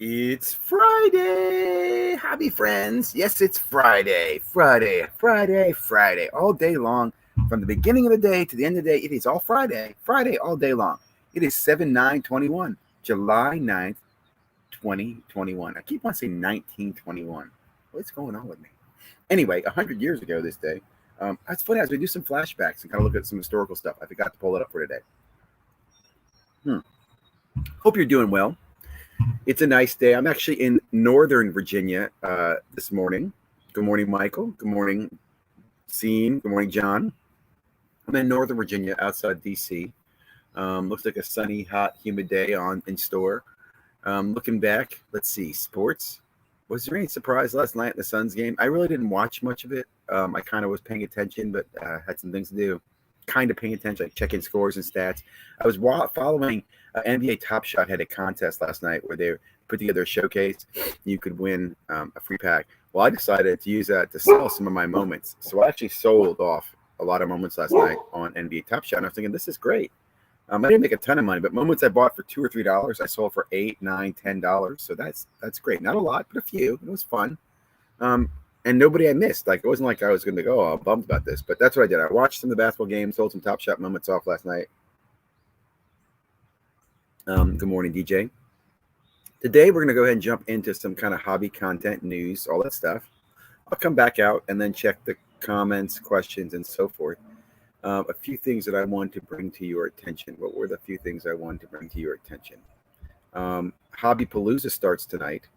It's Friday, hobby friends. Yes, it's Friday, all day long. From the beginning of the day to the end of the day, it is all Friday, all day long. It is 7/9/21, July 9th, 2021. I keep on saying 1921. What's going on with me? Anyway, 100 years ago this day, it's funny as we do some flashbacks and kind of look at some historical stuff. I forgot to pull it up for today. Hope you're doing well. It's a nice day. I'm actually in Northern Virginia this morning. Good morning, Michael. Good morning, Sean. Good morning, John. I'm in Northern Virginia outside DC. Looks like a sunny, hot, humid day in store. Looking back, let's see, sports. Was there any surprise last night in the Suns game? I really didn't watch much of it. I kind of was paying attention, but had some things to do. Kind of paying attention, like checking scores and stats. I was following NBA Top Shot had a contest last night where they put together a showcase. You could win a free pack. Well, I decided to use that to sell some of my moments. So I actually sold off a lot of moments last night on NBA Top Shot. And I was thinking, this is great. I didn't make a ton of money, but moments I bought for $2 or $3, I sold for $8, $9, $10. So that's great. Not a lot, but a few. It was fun. And nobody I missed. Like, it wasn't like I was going to go, oh, I'm bummed about this. But that's what I did. I watched some of the basketball games, sold some Top Shot moments off last night. Good morning, DJ. Today, we're going to go ahead and jump into some kind of hobby content, news, all that stuff. I'll come back out and then check the comments, questions, and so forth. A few things that I want to bring to your attention. What were the few things I wanted to bring to your attention? Hobby Palooza starts tonight.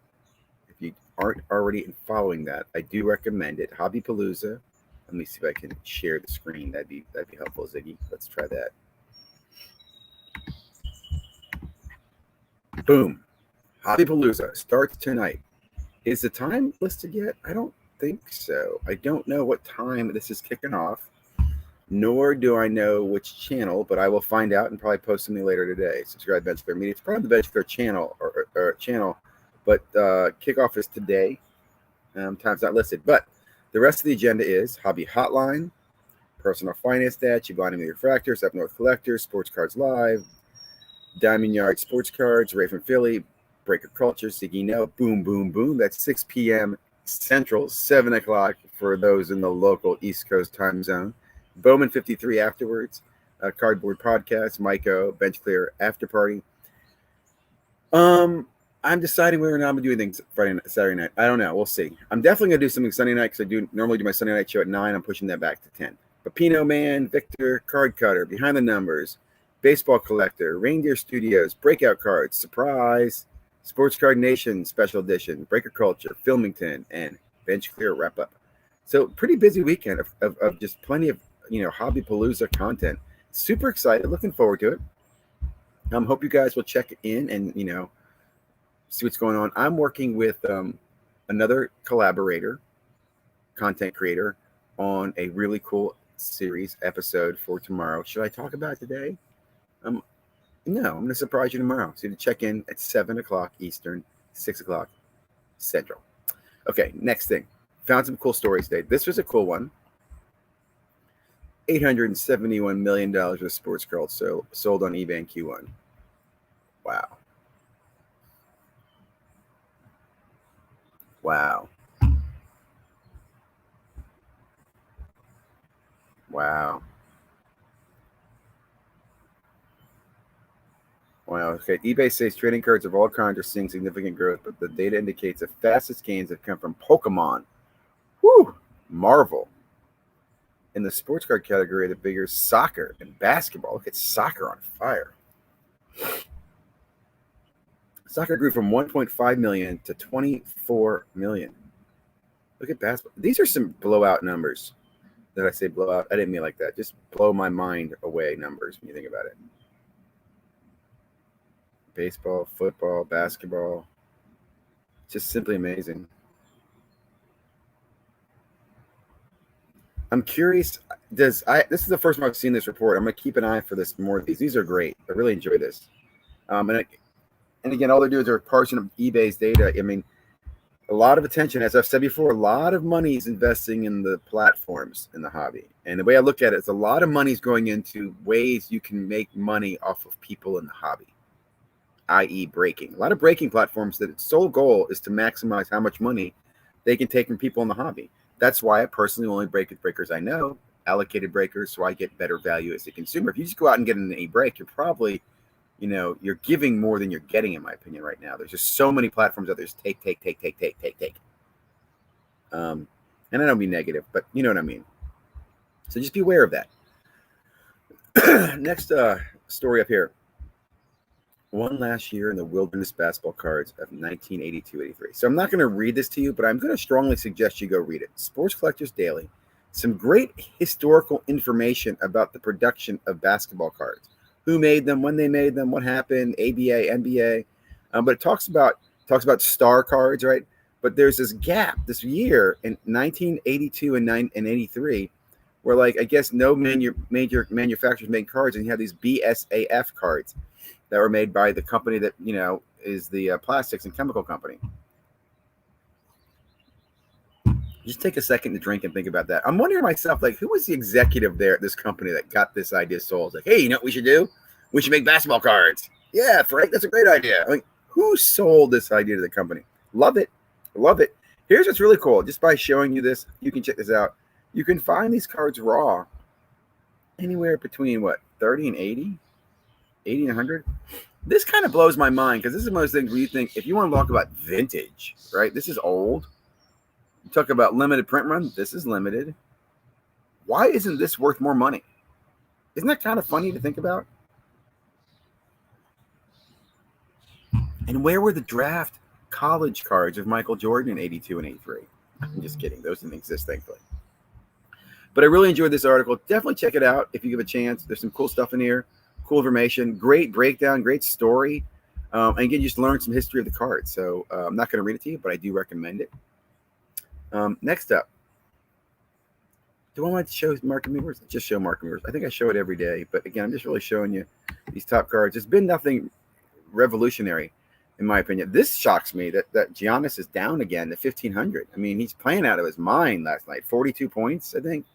If you aren't already following that, I do recommend it. Hobby Palooza. Let me see if I can share the screen. That'd be helpful, Ziggy. Let's try that. Boom. Hobby Palooza starts tonight. Is the time listed yet? I don't think so. I don't know what time this is kicking off, nor do I know which channel, but I will find out and probably post something later today. Subscribe to Bench Clear Media. It's probably the Bench Clear channel or channel, but kickoff is today. Time's not listed, but the rest of the agenda is Hobby Hotline, Personal Finance Stats, Giovanni Refractors, Up North Collectors, Sports Cards Live, Diamond Yard Sports Cards, Ray from Philly, Breaker Culture, Ziggy No, Boom Boom Boom. That's 6 p.m. Central, 7 o'clock for those in the local East Coast time zone. Bowman 53 afterwards, Cardboard Podcast, Myco, Bench Clear After Party. I'm deciding whether or not I'm going to do anything Saturday night. I don't know. We'll see. I'm definitely going to do something Sunday night because I normally do my Sunday night show at 9. I'm pushing that back to 10. Pepino Man, Victor, Card Cutter, Behind the Numbers, Baseball Collector, Reindeer Studios, Breakout Cards, Surprise, Sports Card Nation Special Edition, Breaker Culture, Filmington, and Bench Clear Wrap Up. So pretty busy weekend of just plenty of Hobby Palooza content. Super excited, looking forward to it. Hope you guys will check in and see what's going on. I'm working with another collaborator, content creator, on a really cool series episode for tomorrow. Should I talk about it today? No, I'm going to surprise you tomorrow. So you check in at 7 o'clock Eastern, 6 o'clock Central. Okay, next thing. Found some cool stories today. This was a cool one. $871 million worth of sports cards sold on eBay in Q1. Wow. Wow. Wow. Wow. Okay. eBay says trading cards of all kinds are seeing significant growth, but the data indicates the fastest gains have come from Pokemon. Woo! Marvel. In the sports card category, the bigger soccer and basketball. Look at soccer on fire. Soccer grew from 1.5 million to 24 million. Look at basketball. These are some blowout numbers. Did I say blowout? I didn't mean like that. Just blow my mind away numbers when you think about it. Baseball, football, basketball. Just simply amazing. I'm curious. This is the first time I've seen this report. I'm going to keep an eye for this more of these. These are great. I really enjoy this. And again, all they're doing is they're parsing up eBay's data. I mean, a lot of attention, as I've said before, a lot of money is investing in the platforms in the hobby. And the way I look at it is a lot of money is going into ways you can make money off of people in the hobby. i.e. breaking. A lot of breaking platforms that its sole goal is to maximize how much money they can take from people in the hobby. That's why I personally only break with breakers I know, allocated breakers, so I get better value as a consumer. If you just go out and get an A break, you're probably, you're giving more than you're getting, in my opinion, right now. There's just so many platforms out there. Take. And I don't mean negative, but you know what I mean. So just be aware of that. Next story up here. One last year in the wilderness basketball cards of 1982-83. So I'm not going to read this to you, but I'm going to strongly suggest you go read it. Sports Collectors Daily. Some great historical information about the production of basketball cards. Who made them, when they made them, what happened, ABA, NBA. But it talks about star cards, right? But there's this gap this year in 1982 and 83 where, like, I guess no major manufacturers made cards, and you have these BSAF cards that were made by the company that, is the plastics and chemical company. Just take a second to drink and think about that. I'm wondering myself, like, who was the executive there at this company that got this idea sold? Like, hey, you know what we should do? We should make basketball cards. Yeah, Frank, that's a great idea. Like, who sold this idea to the company? Love it. Here's what's really cool. Just by showing you this, you can check this out. You can find these cards raw anywhere between, 30 and 80? 80 and 100? This kind of blows my mind, because this is one of those things where you think, if you want to talk about vintage, right? This is old. You talk about limited print run. This is limited. Why isn't this worth more money? Isn't that kind of funny to think about? And where were the draft college cards of Michael Jordan in 82 and 83? I'm just kidding. Those didn't exist, thankfully. But I really enjoyed this article. Definitely check it out if you give a chance. There's some cool stuff in here. Cool information, great breakdown, great story, and again, you just learn some history of the cards. So I'm not going to read it to you, but I do recommend it. Next up, do I want to show market movers? Just show market movers. I think I show it every day, but again, I'm just really showing you these top cards. There's been nothing revolutionary, in my opinion. This shocks me that Giannis is down again to 1,500. I mean, he's playing out of his mind last night. 42 points, I think.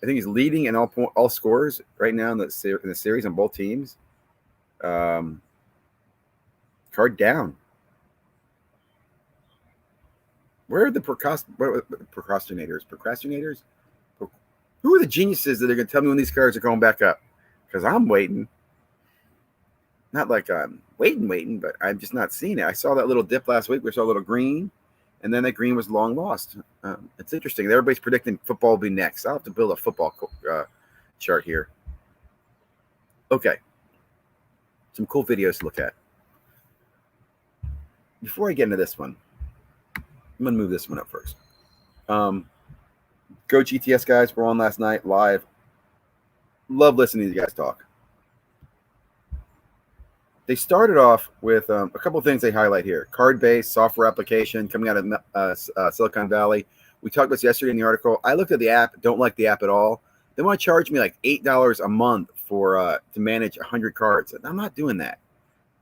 I think he's leading in all scores right now in the series on both teams. Card down. Where are the procrastinators? Who are the geniuses that are going to tell me when these cards are going back up? Because I'm waiting. Not like I'm waiting, but I'm just not seeing it. I saw that little dip last week. We saw a little green. And then that green was long lost. It's interesting. Everybody's predicting football will be next. I'll have to build a football chart here. Okay. Some cool videos to look at. Before I get into this one, I'm going to move this one up first. Go GTS, guys. We're on last night live. Love listening to you guys talk. They started off with a couple of things they highlight here. Card-based software application coming out of Silicon Valley. We talked about this yesterday in the article. I looked at the app, don't like the app at all. They want to charge me like $8 a month for to manage 100 cards. I'm not doing that.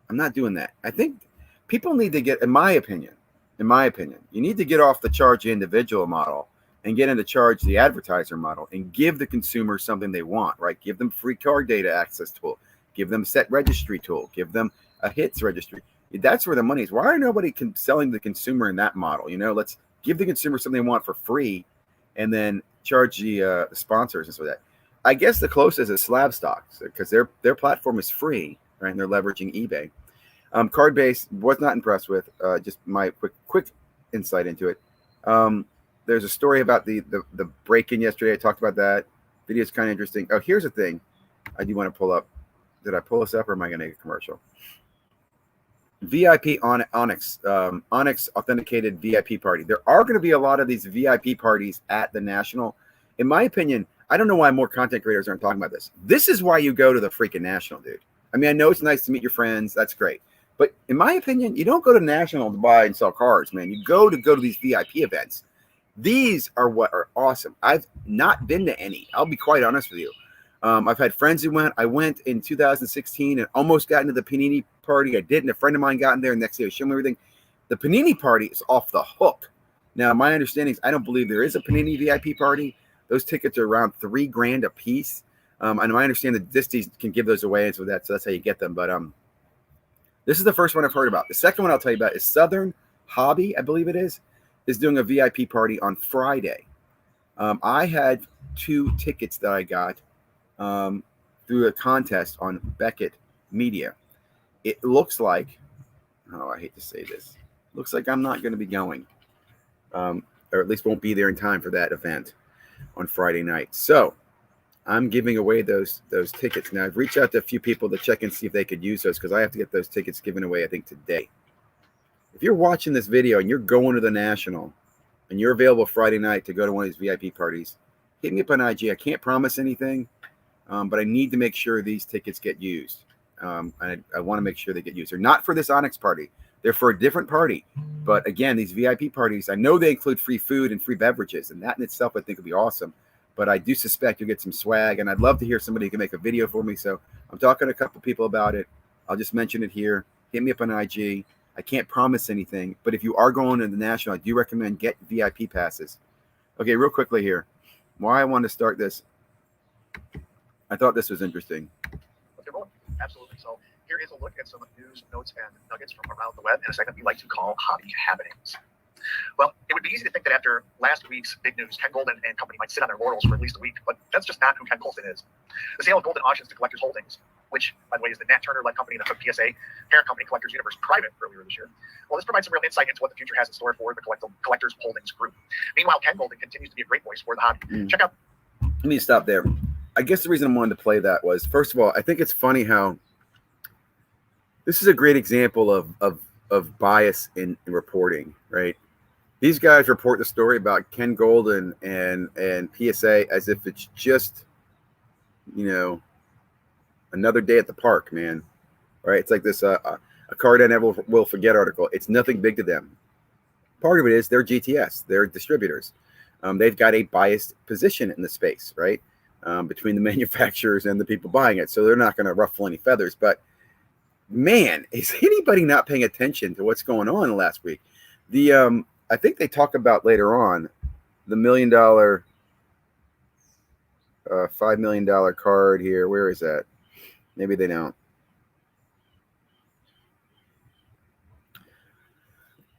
I think people need to get, in my opinion, you need to get off the charge the individual model and get into charge the advertiser model and give the consumer something they want, right? Give them free card data access tool. Give them set registry tool. Give them a hits registry. That's where the money is. Why are nobody selling the consumer in that model? Let's give the consumer something they want for free, and then charge the sponsors and so that. I guess the closest is Slab Stocks, because their platform is free, right? And they're leveraging eBay. Card-based, was not impressed with. Just my quick insight into it. There's a story about the break-in yesterday. I talked about that. Video is kind of interesting. Oh, here's the thing I do want to pull up. Did I pull this up, or am I going to make a commercial? VIP Onyx authenticated VIP party. There are going to be a lot of these VIP parties at the National. In my opinion, I don't know why more content creators aren't talking about this. This is why you go to the freaking National, dude. I mean, I know it's nice to meet your friends. That's great. But in my opinion, you don't go to National to buy and sell cards, man. You go to these VIP events. These are what are awesome. I've not been to any. I'll be quite honest with you. I've had friends who went. I went in 2016 and almost got into the Panini party. I didn't. A friend of mine got in there, and next day they showed me everything. The Panini party is off the hook. Now, my understanding is I don't believe there is a Panini VIP party. Those tickets are around $3,000 a piece. And I understand that Disney can give those away, and so that's how you get them. But This is the first one I've heard about. The second one I'll tell you about is Southern Hobby, I believe it is doing a VIP party on Friday. I had 2 tickets that I got through a contest on Beckett Media. It looks like, oh, I hate to say this, looks like I'm not going to be going, or at least won't be there in time for that event on Friday night. So I'm giving away those tickets. Now, I've reached out to a few people to check and see if they could use those because I have to get those tickets given away, I think, today. If you're watching this video and you're going to the National and you're available Friday night to go to one of these VIP parties, hit me up on IG. I can't promise anything, but I need to make sure these tickets get used. I want to make sure they get used. They're not for this Onyx party. They're for a different party. But again, these VIP parties, I know they include free food and free beverages, and that in itself I think would be awesome. But I do suspect you'll get some swag, and I'd love to hear somebody who can make a video for me. So I'm talking to a couple people about it. I'll just mention it here. Hit me up on IG. I can't promise anything, but if you are going to the National, I do recommend get VIP passes. Okay, real quickly here. Why I want to start this, I thought this was interesting. Absolutely. So here is a look at some news, notes, and nuggets from around the web in a segment we like to call Hobby Happenings. Well, it would be easy to think that after last week's big news, Ken Golden and company might sit on their laurels for at least a week, but that's just not who Ken Golden is. The sale of Golden Auctions to Collectors Holdings, which, by the way, is the Nat Turner-led company that took PSA, parent company Collectors Universe, private earlier this year. Well, this provides some real insight into what the future has in store for the Collectors Holdings group. Meanwhile, Ken Golden continues to be a great voice for the hobby. Check out. Let me stop there. I guess the reason I wanted to play that was, first of all, I think it's funny how this is a great example of bias in reporting, right? These guys report the story about Ken Golden and PSA as if it's just, another day at the park, man. Right? It's like this a card I never will forget article. It's nothing big to them. Part of it is they're GTS, they're distributors. They've got a biased position in the space, right? Between the manufacturers and the people buying it. So they're not going to ruffle any feathers. But man, is anybody not paying attention to what's going on last week? I think they talk about later on the $1 million, $5 million card here. Where is that? Maybe they don't.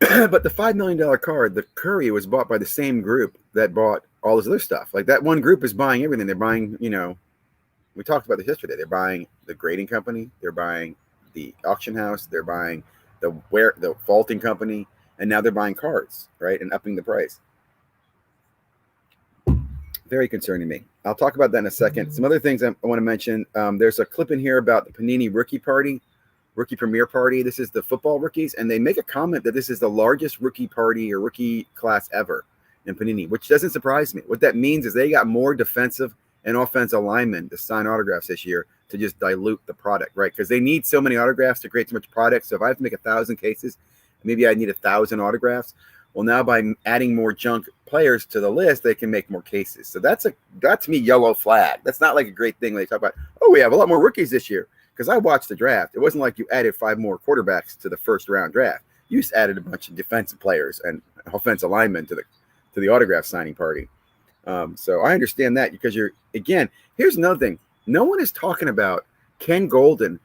But the $5 million card, the Curry, was bought by the same group that bought all this other stuff. Like that one group is buying everything. They're buying, we talked about this yesterday. They're buying the grading company. They're buying the auction house. They're buying the vaulting company. And now they're buying cards, right? And upping the price. Very concerning me. I'll talk about that in a second. Some other things I want to mention. There's a clip in here about the Panini rookie premiere party. This is the football rookies. And they make a comment that this is the largest rookie party or rookie class ever in Panini, which doesn't surprise me. What that means is they got more defensive and offensive linemen to sign autographs this year to just dilute the product, right? Because they need so many autographs to create so much product. So if I have to make 1,000 cases, maybe I need 1,000 autographs. Well, now by adding more junk players to the list, they can make more cases. So that's to me, yellow flag. That's not like a great thing when they talk about, oh, we have a lot more rookies this year. Because I watched the draft. It wasn't like you added 5 more quarterbacks to the first round draft. You just added a bunch of defensive players and offensive linemen to the autograph signing party. So I understand that because here's another thing. No one is talking about Ken Golden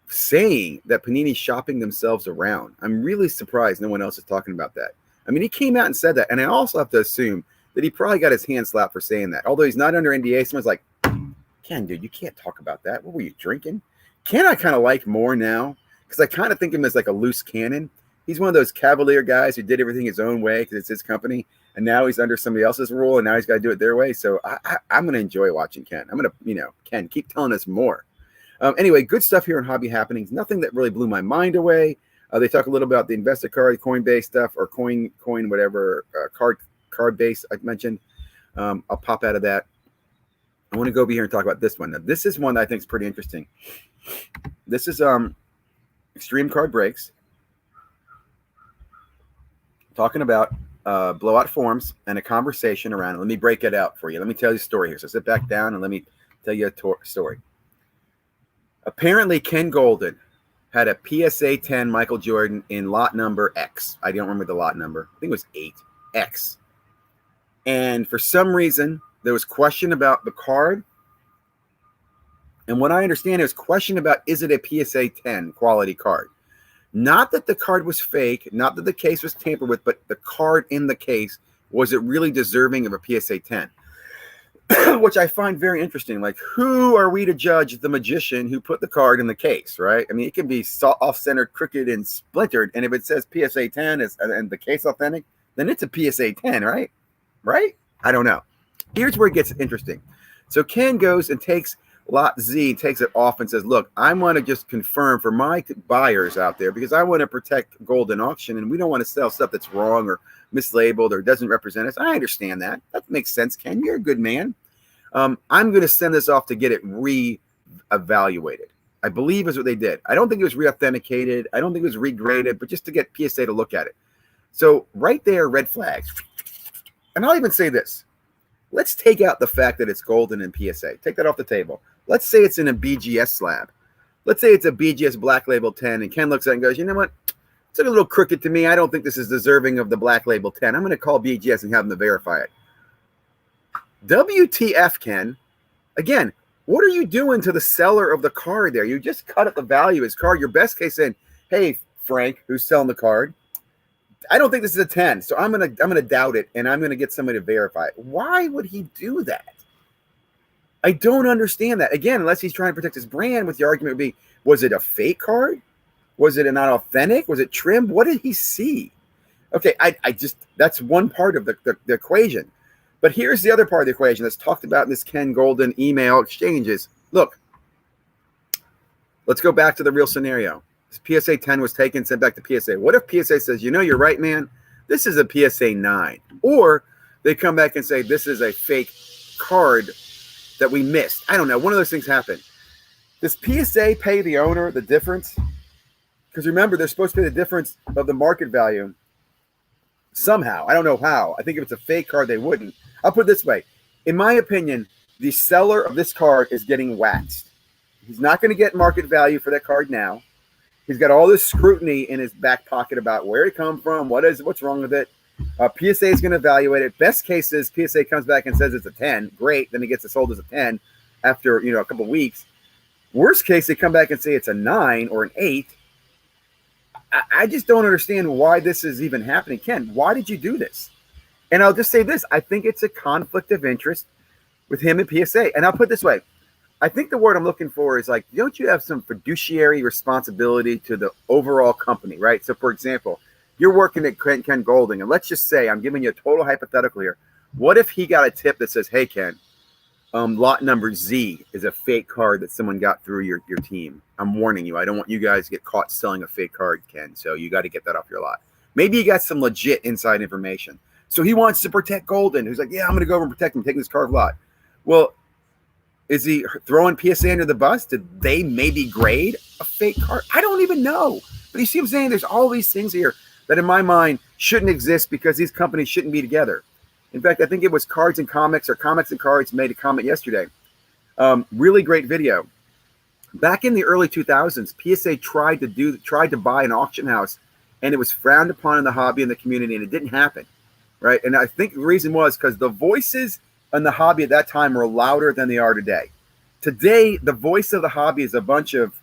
saying that Panini's shopping themselves around. I'm really surprised no one else is talking about that. I mean, he came out and said that, and I also have to assume that he probably got his hand slapped for saying that. Although he's not under NDA, someone's like, Ken, dude, you can't talk about that. What were you drinking? Ken I kind of like more now because I kind of think of him as like a loose cannon. He's one of those cavalier guys who did everything his own way because it's his company, and now he's under somebody else's rule, and now he's got to do it their way. So I'm going to enjoy watching Ken. I'm going to, Ken, keep telling us more. Anyway, good stuff here on Hobby Happenings. Nothing that really blew my mind away. They talk a little about the investor card, Coinbase stuff, or coin whatever, card base I mentioned. I'll pop out of that. I want to go over here and talk about this one. Now, this is one that I think is pretty interesting. This is Extreme Card Breaks. Talking about blowout forms and a conversation around it. Let me break it out for you. Let me tell you a story here. So sit back down and let me tell you a story. Apparently, Ken Golden had a PSA 10 Michael Jordan in lot number X. I don't remember the lot number. I think it was 8X. And for some reason, there was question about the card. And what I understand is question about, is it a PSA 10 quality card? Not that the card was fake, not that the case was tampered with, but the card in the case, was it really deserving of a PSA 10? Which I find very interesting. Like, who are we to judge the magician who put the card in the case, right? I mean, it can be off-centered, crooked, and splintered, and if it says PSA 10 and the case authentic, then it's a PSA 10, right? Right? I don't know. Here's where it gets interesting. So Ken goes and takes Lot Z, takes it off and says, look, I want to just confirm for my buyers out there, because I want to protect gold in auction, and we don't want to sell stuff that's wrong or mislabeled or doesn't represent us. I understand that. That makes sense, Ken. You're a good man. I'm going to send this off to get it re-evaluated. I believe is what they did. I don't think it was re-authenticated. I don't think it was regraded, but just to get PSA to look at it. So right there, red flags. And I'll even say this. Let's take out the fact that it's golden in PSA. Take that off the table. Let's say it's in a BGS slab. Let's say it's a BGS Black Label 10, and Ken looks at it and goes, you know what? It's a little crooked to me. I don't think this is deserving of the Black Label 10. I'm going to call BGS and have them to verify it. WTF, Ken? Again, what are you doing to the seller of the card there? You just cut up the value of his card. Your best case saying, hey, Frank, who's selling the card, I don't think this is a 10, so I'm gonna doubt it, and I'm gonna get somebody to verify it. Why would he do that? I don't understand that. Again, unless he's trying to protect his brand, with the argument would be, was it a fake card? Was it not authentic? Was it trimmed? What did he see? Okay, I just, that's one part of the equation. But here's the other part of the equation that's talked about in this Ken Golden email exchanges. Look, let's go back to the real scenario. This PSA 10 was taken, sent back to PSA. What if PSA says, you know, you're right, man, this is a PSA 9. Or they come back and say, this is a fake card that we missed. I don't know. One of those things happened. Does PSA pay the owner the difference? Because remember, they're supposed to pay the difference of the market value somehow. I don't know how. I think if it's a fake card, they wouldn't. I'll put it this way. In my opinion, the seller of this card is getting waxed. He's not going to get market value for that card now. He's got all this scrutiny in his back pocket about where it come from, what's wrong with it. PSA is going to evaluate it. Best case is PSA comes back and says it's a 10. Great. Then he gets it sold as a 10 after, a couple of weeks. Worst case, they come back and say it's a 9 or an 8. I just don't understand why this is even happening. Ken, why did you do this? And I'll just say this. I think it's a conflict of interest with him and PSA. And I'll put it this way. I think the word I'm looking for is like, don't you have some fiduciary responsibility to the overall company, right? So, for example, you're working at Ken Golding, and let's just say, I'm giving you a total hypothetical here. What if he got a tip that says, hey, Ken, lot number Z is a fake card that someone got through your team. I'm warning you. I don't want you guys to get caught selling a fake card, Ken, so you got to get that off your lot. Maybe you got some legit inside information. So he wants to protect Golden. He's like, yeah, I'm going to go over and protect him, taking this card lot. Well, is he throwing PSA under the bus? Did they maybe grade a fake card? I don't even know. But you see what I'm saying? There's all these things here that in my mind shouldn't exist because these companies shouldn't be together. In fact, I think it was Cards and Comics or Comics and Cards made a comment yesterday. Really great video. Back in the early 2000s, PSA tried to buy an auction house, and it was frowned upon in the hobby and the community, and it didn't happen, right? And I think the reason was because the voices in the hobby at that time were louder than they are today. Today, the voice of the hobby is a bunch of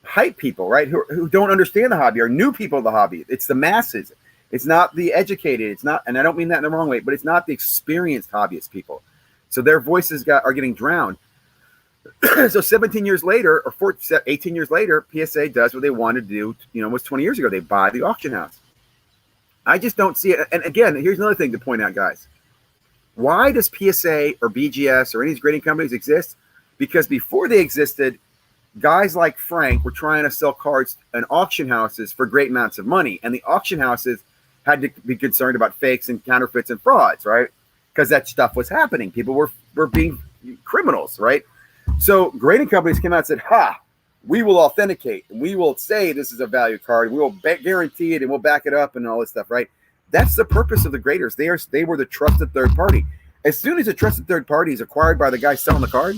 hype people, right? Who don't understand the hobby, or new people of the hobby. It's the masses. It's not the educated. It's not, and I don't mean that in the wrong way, but it's not the experienced hobbyist people. So their voices are getting drowned. So 17 years later, or 18 years later, PSA does what they wanted to do, almost 20 years ago. They buy the auction house. I just don't see it. And again, here's another thing to point out, guys. Why does PSA or BGS or any of these grading companies exist? Because before they existed, guys like Frank were trying to sell cards in auction houses for great amounts of money. And the auction houses had to be concerned about fakes and counterfeits and frauds, right? Because that stuff was happening. People were being criminals, right? So grading companies came out and said, we will authenticate, and we will say this is a value card. We will guarantee it, and we'll back it up and all this stuff, right? That's the purpose of the graders. They were the trusted third party. As soon as a trusted third party is acquired by the guy selling the card,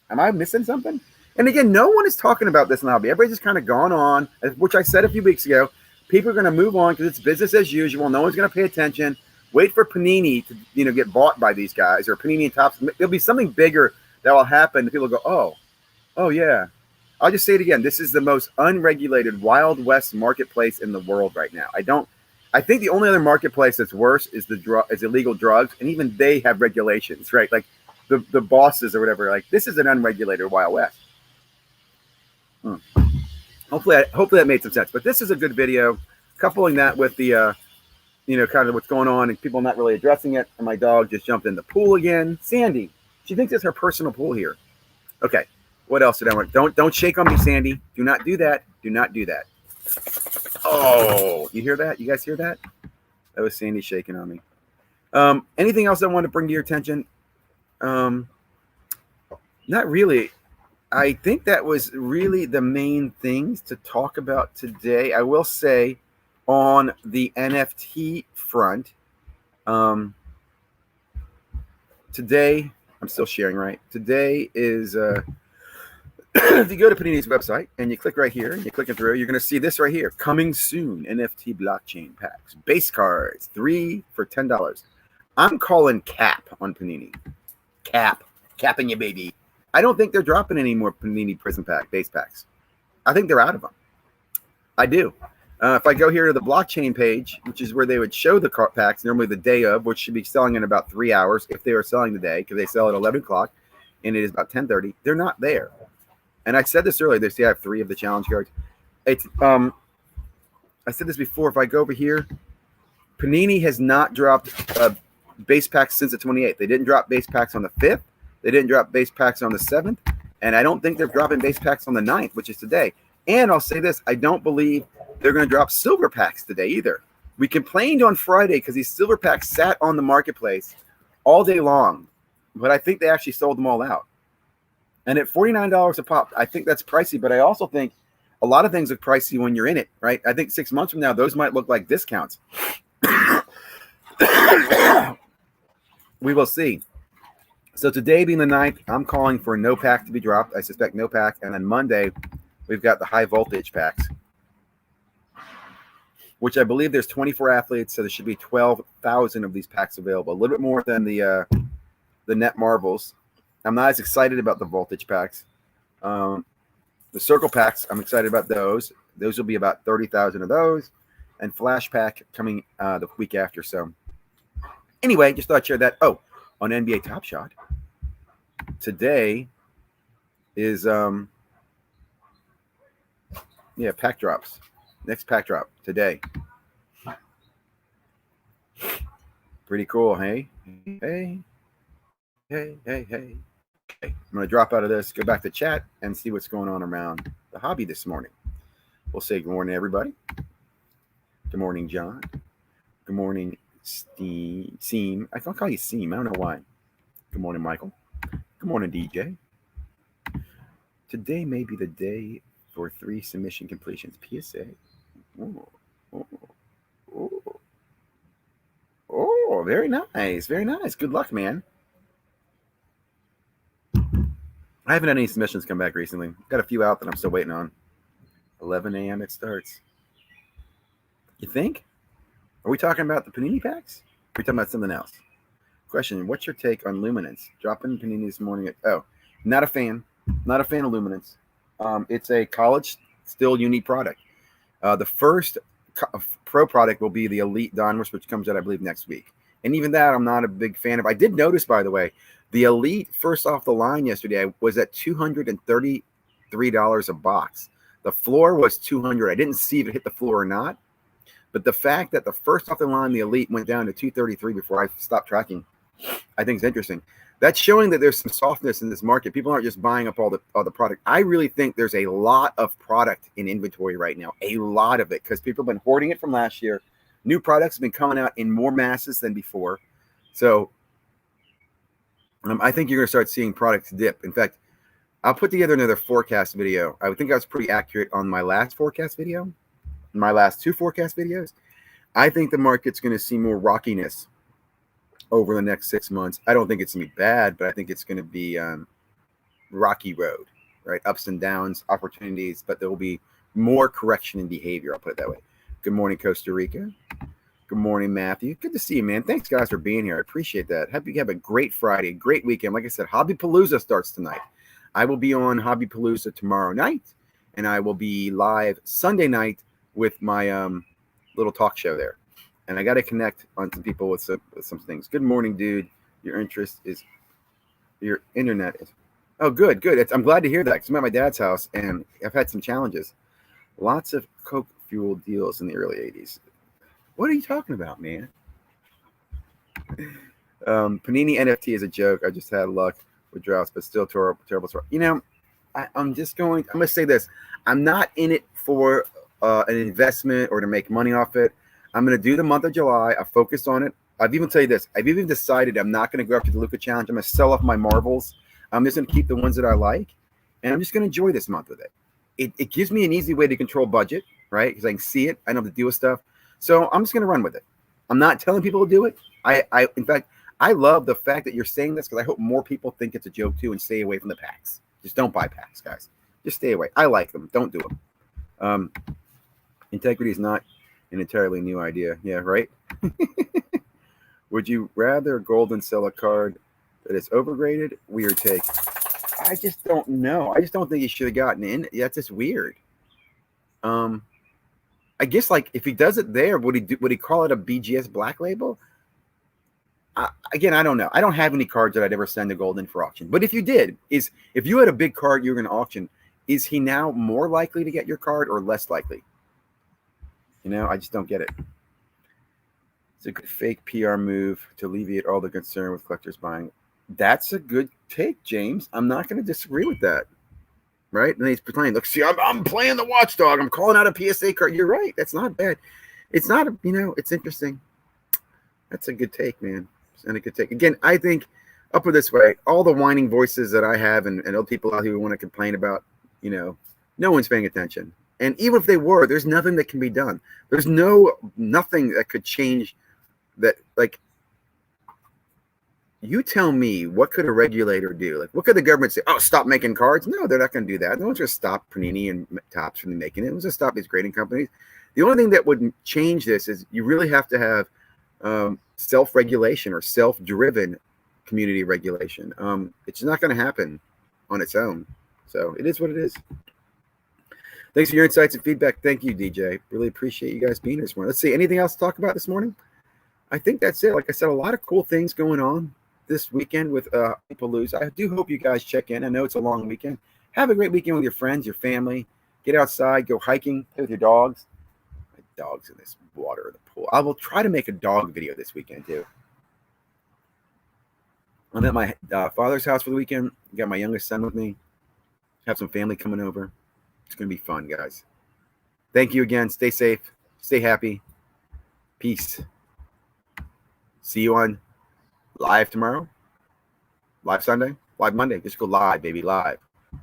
am I missing something? And again, no one is talking about this in the hobby. Everybody's just kind of gone on, which I said a few weeks ago. People are going to move on because it's business as usual. No one's going to pay attention. Wait for Panini to get bought by these guys, or Panini and Topps. There'll be something bigger that will happen. People go, oh yeah. I'll just say it again. This is the most unregulated Wild West marketplace in the world right now. I think the only other marketplace that's worse is is illegal drugs, and even they have regulations, right? Like the bosses or whatever. Like this is an unregulated Wild West. Hopefully that made some sense. But this is a good video, coupling that with the kind of what's going on and people not really addressing it. And my dog just jumped in the pool again. Sandy, she thinks it's her personal pool here. Okay, what else did I want? Don't shake on me, Sandy. Do not do that. Do not do that. Oh, you hear that? You guys hear that? That was Sandy shaking on me. Anything else I want to bring to your attention? Not really. I think that was really the main things to talk about today. I will say on the NFT front, today, I'm still sharing, right? Today is, if you go to Panini's website and you click right here, and you click it through, you're going to see this right here. Coming soon, NFT blockchain packs. Base cards, 3 for $10. I'm calling cap on Panini. Capping you, baby. I don't think they're dropping any more Panini Prism Pack base packs. I think they're out of them. I do. If I go here to the blockchain page, which is where they would show the packs, normally the day of, which should be selling in about 3 hours if they are selling today, because they sell at 11 o'clock, and it is about 10:30. They're not there. And I said this earlier. They say I have 3 of the challenge cards. It's I said this before. If I go over here, Panini has not dropped base packs since the 28th. They didn't drop base packs on the 5th. They didn't drop base packs on the 7th. And I don't think they're dropping base packs on the 9th, which is today. And I'll say this. I don't believe they're going to drop silver packs today either. We complained on Friday because these silver packs sat on the marketplace all day long. But I think they actually sold them all out. And at $49 a pop, I think that's pricey. But I also think a lot of things are pricey when you're in it, right? I think 6 months from now, those might look like discounts. We will see. So today being the 9th, I'm calling for no pack to be dropped. I suspect no pack. And then Monday, we've got the high voltage packs, which I believe there's 24 athletes. So there should be 12,000 of these packs available. A little bit more than the net marbles. I'm not as excited about the voltage packs. The circle packs, I'm excited about those. Those will be about 30,000 of those. And flash pack coming the week after. So anyway, just thought I'd share that. Oh, on NBA Top Shot, today is pack drops. Next pack drop today. Pretty cool, hey? Hey. Okay, I'm gonna drop out of this, go back to chat, and see what's going on around the hobby this morning. We'll say good morning, everybody. Good morning, John. Good morning, Seam. I can't call you Seam. I don't know why. Good morning, Michael. Good morning, DJ. Today may be the day for 3 submission completions. PSA. Oh, very nice. Very nice. Good luck, man. I haven't had any submissions come back recently. Got a few out that I'm still waiting on. 11 a.m. it starts. You think? Are we talking about the Panini packs? Or are we talking about something else? Question, what's your take on Luminance? Dropping Panini this morning. Not a fan. Not a fan of Luminance. It's a college, still unique product. The first pro product will be the Elite Donruss, which comes out, I believe, next week. And even that, I'm not a big fan of. I did notice, by the way, the Elite first off the line yesterday was at $233 a box. The floor was $200. I didn't see if it hit the floor or not. But the fact that the first off the line, the Elite, went down to $233 before I stopped tracking, I think is interesting. That's showing that there's some softness in this market. People aren't just buying up all the product. I really think there's a lot of product in inventory right now, a lot of it, because people have been hoarding it from last year. New products have been coming out in more masses than before. So I think you're going to start seeing products dip. In fact, I'll put together another forecast video. I think I was pretty accurate on my last forecast video, my last 2 forecast videos. I think the market's going to see more rockiness over the next 6 months. I don't think it's going to be bad, but I think it's going to be rocky road, right? Ups and downs, opportunities, but there will be more correction in behavior. I'll put it that way. Good morning, Costa Rica. Good Good morning, Matthew. Good to see you, man. Thanks, guys, for being here. I appreciate that. Hope you have a great Friday, great weekend. Like I said, Hobbypalooza starts tonight. I will be on Hobbypalooza tomorrow night, and I will be live Sunday night with my little talk show there. And I got to connect on some people with some things. Good morning, dude. Your interest is your internet is. Oh, good. I'm glad to hear that because I'm at my dad's house and I've had some challenges. Lots of Coke fuel deals in the early 80s. What are you talking about, man? Panini NFT is a joke. I just had luck with drafts, but still terrible story. You know, I'm going to say this. I'm not in it for an investment or to make money off it. I'm going to do the month of July. I focused on it. I've even tell you this. I've even decided I'm not going to go after the Luka Challenge. I'm going to sell off my marbles. I'm just going to keep the ones that I like, and I'm just going to enjoy this month with it. It gives me an easy way to control budget, right? Because I can see it. I don't have to deal with stuff. So I'm just going to run with it. I'm not telling people to do it. In fact, I love the fact that you're saying this because I hope more people think it's a joke too and stay away from the packs. Just don't buy packs, guys. Just stay away. I like them. Don't do them. Integrity is not an entirely new idea. Yeah, right? Would you rather Golden sell a card that is overgraded? Weird take. I just don't know. I just don't think he should have gotten in. That's just weird. I guess like if he does it there, would he call it a BGS Black Label? Again, I don't know. I don't have any cards that I'd ever send to Golden for auction. But if you did, if you had a big card you were going to auction, is he now more likely to get your card or less likely? You know, I just don't get it. It's a good fake PR move to alleviate all the concern with collectors buying. That's a good take, James. I'm not going to disagree with that. Right? And he's playing, look, see, I'm playing the watchdog. I'm calling out a PSA card. You're right. That's not bad. It's not, it's interesting. That's a good take, man. It's not a good take. Again, I think, I'll put it this way, all the whining voices that I have and other people out here who want to complain about, no one's paying attention. And even if they were, there's nothing that can be done. There's nothing that could change that. Like, you tell me, what could a regulator do? Like, what could the government say? Oh, stop making cards? No, they're not going to do that. No one's going to stop Panini and Topps from making it. No one's going to stop these grading companies. The only thing that would change this is you really have to have self-regulation or self-driven community regulation. It's not going to happen on its own. So it is what it is. Thanks for your insights and feedback. Thank you, DJ. Really appreciate you guys being here this morning. Let's see. Anything else to talk about this morning? I think that's it. Like I said, a lot of cool things going on this weekend with Hobbypalooza. I do hope you guys check in. I know it's a long weekend. Have a great weekend with your friends, your family. Get outside, go hiking, play with your dogs. My dog's in this water in the pool. I will try to make a dog video this weekend too. I'm at my father's house for the weekend. Got my youngest son with me. Have some family coming over. It's going to be fun, guys. Thank you again. Stay safe. Stay happy. Peace. See you on live tomorrow. Live Sunday. Live Monday. Just go live, baby. Live.